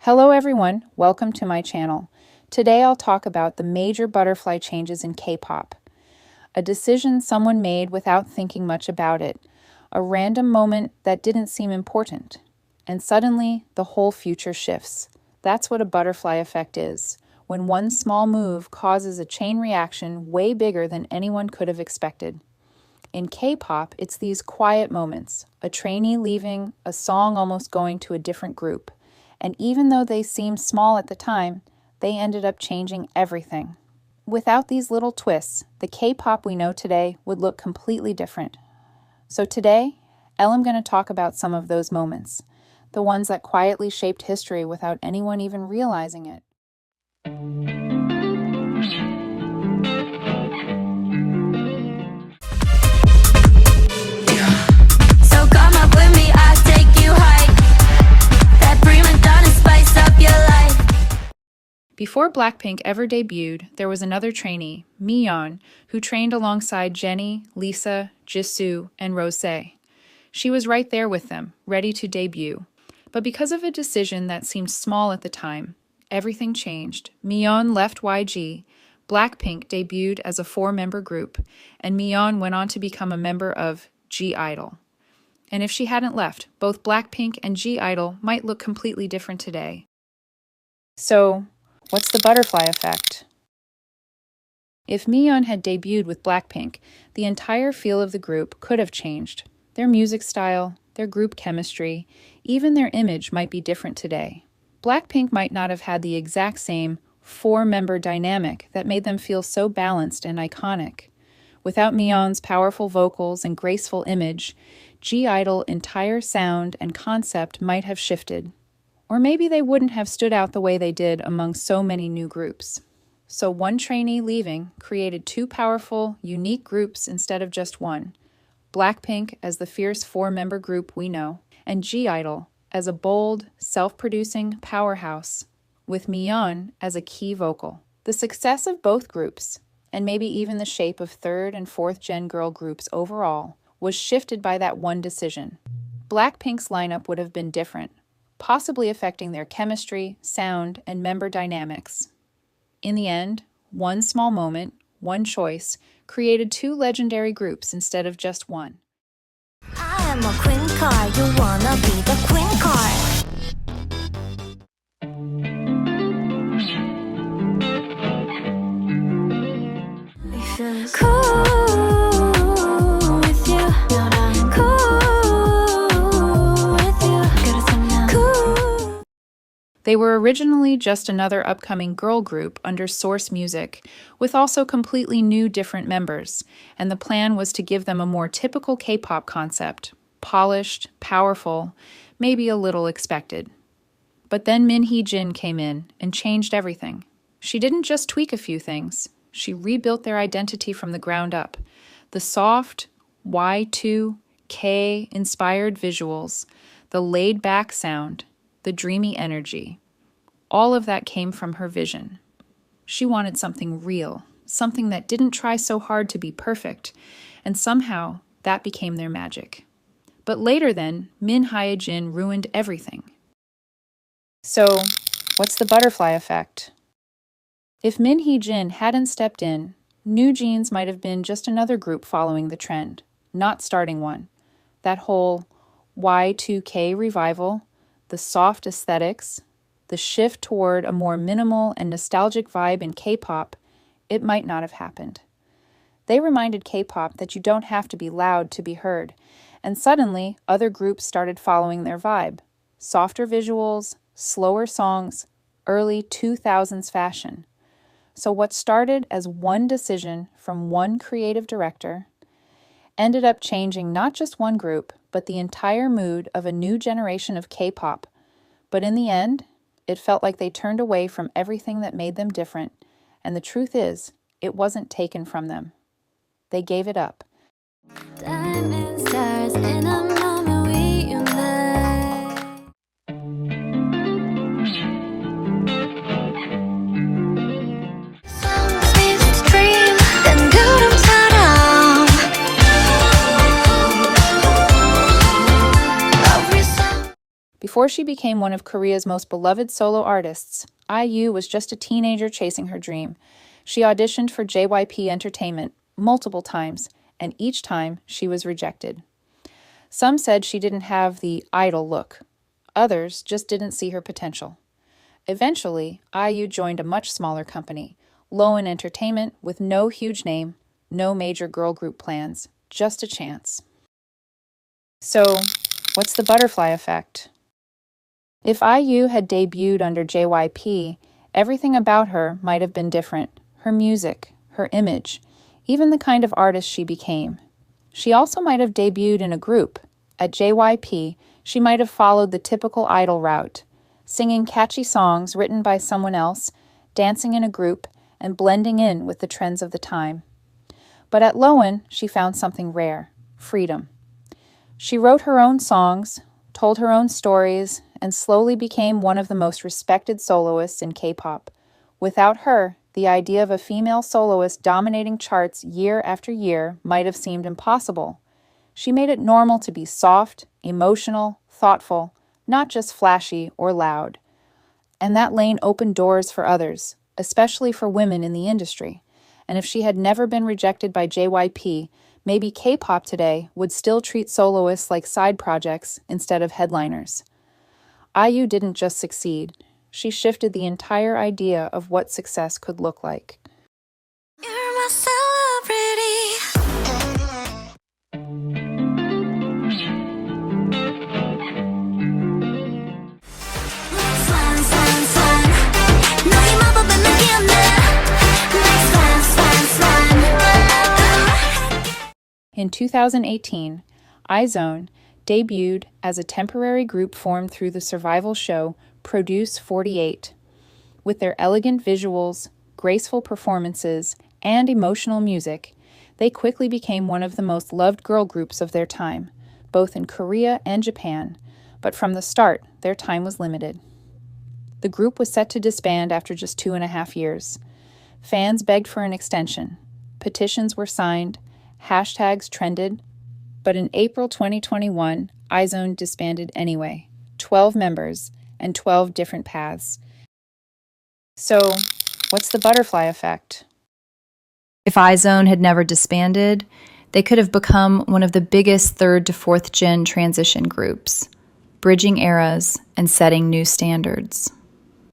Hello everyone, welcome to my channel. Today I'll talk about the major butterfly changes in K-pop. A decision someone made without thinking much about it. A random moment that didn't seem important. And suddenly, the whole future shifts. That's what a butterfly effect is, when one small move causes a chain reaction way bigger than anyone could have expected. In K-pop, it's these quiet moments, a trainee leaving, a song almost going to a different group. And even though they seemed small at the time, they ended up changing everything. Without these little twists, the K-pop we know today would look completely different. So today, I'm going to talk about some of those moments, the ones that quietly shaped history without anyone even realizing it. Before Blackpink ever debuted, there was another trainee, Mi-yeon, who trained alongside Jennie, Lisa, Jisoo, and Rose. She was right there with them, ready to debut. But because of a decision that seemed small at the time, everything changed. Mi-yeon left YG, Blackpink debuted as a 4-member group, and Mi-yeon went on to become a member of G-idol. And if she hadn't left, both Blackpink and G-idol might look completely different today. So, what's the butterfly effect? If Mi-yeon had debuted with Blackpink, the entire feel of the group could have changed. Their music style, their group chemistry, even their image might be different today. Blackpink might not have had the exact same 4-member dynamic that made them feel so balanced and iconic. Without Mi-yeon's powerful vocals and graceful image, G-idol's entire sound and concept might have shifted. Or maybe they wouldn't have stood out the way they did among so many new groups. So one trainee leaving created 2 powerful, unique groups instead of just one. Blackpink as the fierce 4-member group we know, and G-idol as a bold, self-producing powerhouse, with Mi-yeon as a key vocal. The success of both groups, and maybe even the shape of 3rd and 4th gen girl groups overall, was shifted by that one decision. Blackpink's lineup would have been different, possibly affecting their chemistry, sound, and member dynamics. In the end, one small moment, one choice, created 2 legendary groups instead of just one. I am a queen card, you wanna be the queen card. They were originally just another upcoming girl group under Source Music, with also completely new different members, and the plan was to give them a more typical K-pop concept, polished, powerful, maybe a little expected. But then Min Hee-jin came in and changed everything. She didn't just tweak a few things, she rebuilt their identity from the ground up. The soft, Y2K-inspired visuals, the laid-back sound, the dreamy energy. All of that came from her vision. She wanted something real, something that didn't try so hard to be perfect, and somehow that became their magic. But later then, Min Hee-jin ruined everything. So, what's the butterfly effect? If Min Hee-jin hadn't stepped in, NewJeans might have been just another group following the trend, not starting one. That whole Y2K revival, the soft aesthetics, the shift toward a more minimal and nostalgic vibe in K-pop, it might not have happened. They reminded K-pop that you don't have to be loud to be heard, and suddenly other groups started following their vibe. Softer visuals, slower songs, early 2000s fashion. So what started as one decision from one creative director ended up changing not just one group, but the entire mood of a new generation of K-pop. But in the end, it felt like they turned away from everything that made them different, and the truth is, it wasn't taken from them. They gave it up. Diamond stars in a moment we unite. Some seasons dream, then 구름처럼. Before she became one of Korea's most beloved solo artists, IU was just a teenager chasing her dream. She auditioned for JYP Entertainment multiple times, and each time she was rejected. Some said she didn't have the idol look. Others just didn't see her potential. Eventually, IU joined a much smaller company, Lowen Entertainment, with no huge name, no major girl group plans, just a chance. So, what's the butterfly effect? If IU had debuted under JYP, everything about her might have been different. Her music, her image, even the kind of artist she became. She also might have debuted in a group. At JYP, she might have followed the typical idol route, singing catchy songs written by someone else, dancing in a group, and blending in with the trends of the time. But at Lowen, she found something rare: freedom. She wrote her own songs, told her own stories, and slowly became one of the most respected soloists in K-pop. Without her, the idea of a female soloist dominating charts year after year might have seemed impossible. She made it normal to be soft, emotional, thoughtful, not just flashy or loud. And that lane opened doors for others, especially for women in the industry. And if she had never been rejected by JYP, maybe K-pop today would still treat soloists like side projects instead of headliners. IU didn't just succeed. She shifted the entire idea of what success could look like. You're my In 2018, IZONE debuted as a temporary group formed through the survival show Produce 48. With their elegant visuals, graceful performances, and emotional music, they quickly became one of the most loved girl groups of their time, both in Korea and Japan, but from the start, their time was limited. The group was set to disband after just 2.5 years. Fans begged for an extension. Petitions were signed, hashtags trended, but in April 2021, IZONE disbanded anyway, 12 members and 12 different paths. So, what's the butterfly effect? If IZONE had never disbanded, they could have become one of the biggest 3rd to 4th gen transition groups, bridging eras and setting new standards.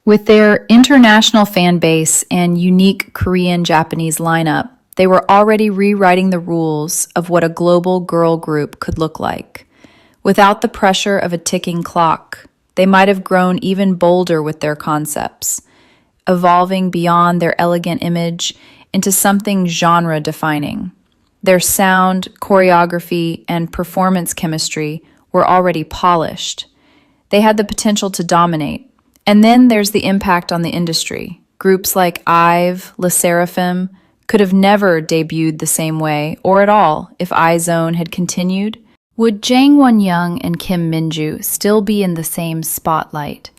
With their international fan base and unique Korean-Japanese lineup, they were already rewriting the rules of what a global girl group could look like. Without the pressure of a ticking clock, they might have grown even bolder with their concepts, evolving beyond their elegant image into something genre-defining. Their sound, choreography, and performance chemistry were already polished. They had the potential to dominate. And then there's the impact on the industry. Groups like IVE, LE SSERAFIM could have never debuted the same way, or at all, if IZONE had continued. Would Jang Won-young and Kim Minju still be in the same spotlight?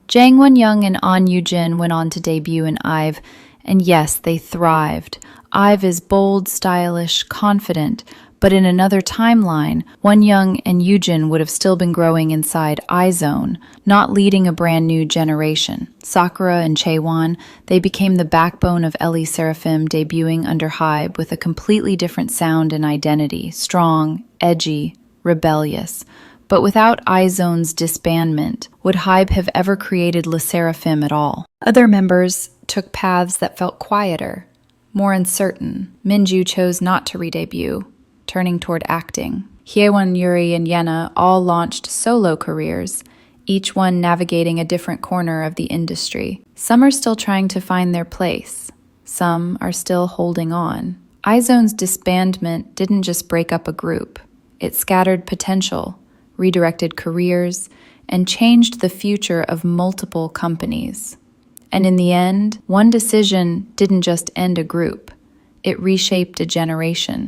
Jang Won-young and An Yoo-jin went on to debut in IVE, and yes, they thrived. IVE is bold, stylish, confident, but in another timeline, Won-young and Yoo-jin would have still been growing inside IZONE, not leading a brand new generation. Sakura and Chaewon, they became the backbone of LE SSERAFIM, debuting under HYBE with a completely different sound and identity, strong, edgy, rebellious. But without IZONE's disbandment, would HYBE have ever created LE SSERAFIM at all? Other members took paths that felt quieter, more uncertain. Minju chose not to re-debut, turning toward acting. Hyeon, Yuri, and Yena all launched solo careers, each one navigating a different corner of the industry. Some are still trying to find their place. Some are still holding on. IZONE's disbandment didn't just break up a group. It scattered potential, redirected careers, and changed the future of multiple companies. And in the end, one decision didn't just end a group. It reshaped a generation.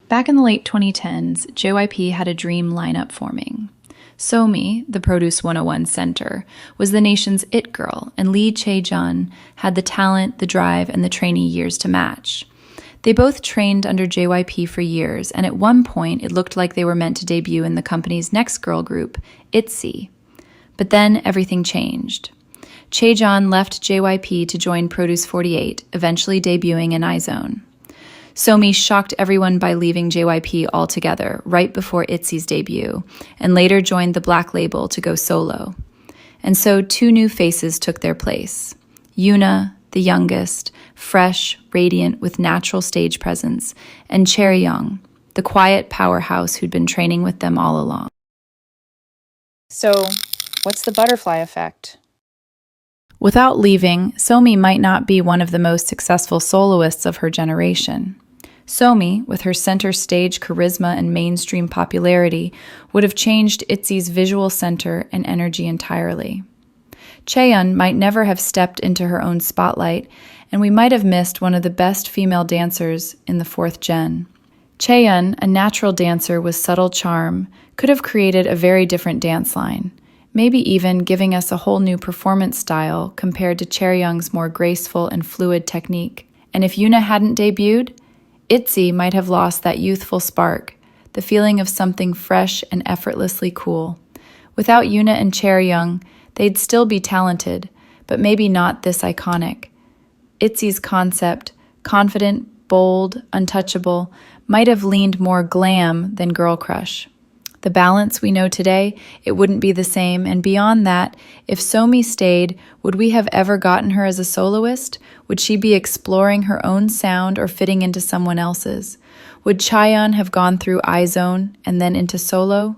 Back in the late 2010s, JYP had a dream lineup forming. Somi, the Produce 101 center, was the nation's it girl, and Lee Chae-jun had the talent, the drive, and the trainee years to match. They both trained under JYP for years, and at one point it looked like they were meant to debut in the company's next girl group, ITZY. But then everything changed. Chae-jun left JYP to join Produce 48, eventually debuting in iZone. Somi shocked everyone by leaving JYP altogether right before ITZY's debut, and later joined the Black label to go solo. And so two new faces took their place. Yoona, the youngest, fresh, radiant, with natural stage presence, and Chaeryeong, the quiet powerhouse who'd been training with them all along. So, what's the butterfly effect? Without leaving, Somi might not be one of the most successful soloists of her generation. Somi, with her center stage charisma and mainstream popularity, would have changed ITZY's visual center and energy entirely. Chaeyeon might never have stepped into her own spotlight, and we might have missed one of the best female dancers in the fourth gen. Chaeyeon, a natural dancer with subtle charm, could have created a very different dance line, maybe even giving us a whole new performance style compared to Chaeryeong's more graceful and fluid technique. And if Yoona hadn't debuted, ITZY might have lost that youthful spark, the feeling of something fresh and effortlessly cool. Without Yoona and Chaeryeong, they'd still be talented, but maybe not this iconic. ITZY's concept, confident, bold, untouchable, might have leaned more glam than girl crush. The balance we know today, it wouldn't be the same, and beyond that, if Somi stayed, would we have ever gotten her as a soloist? Would she be exploring her own sound or fitting into someone else's? Would Chaeyeon have gone through iZone and then into solo?